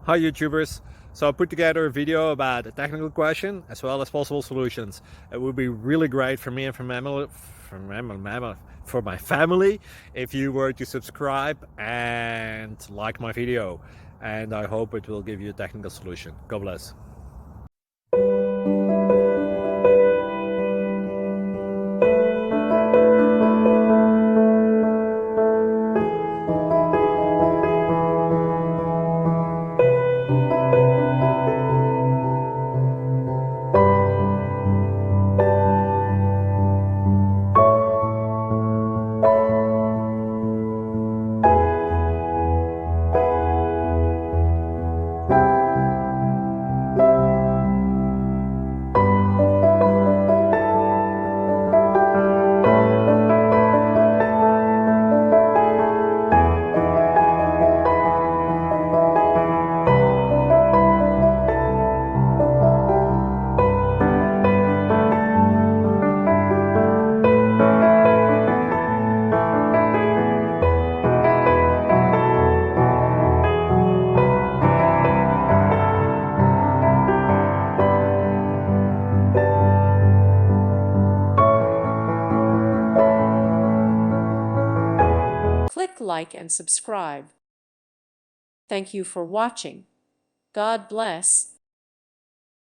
Hi YouTubers! So I put together a video about a technical question as well as possible solutions. It would be really great for me and for my family if you were to subscribe and like my video, and I hope it will give you a technical solution. God bless. Click like and subscribe. Thank you for watching. God bless.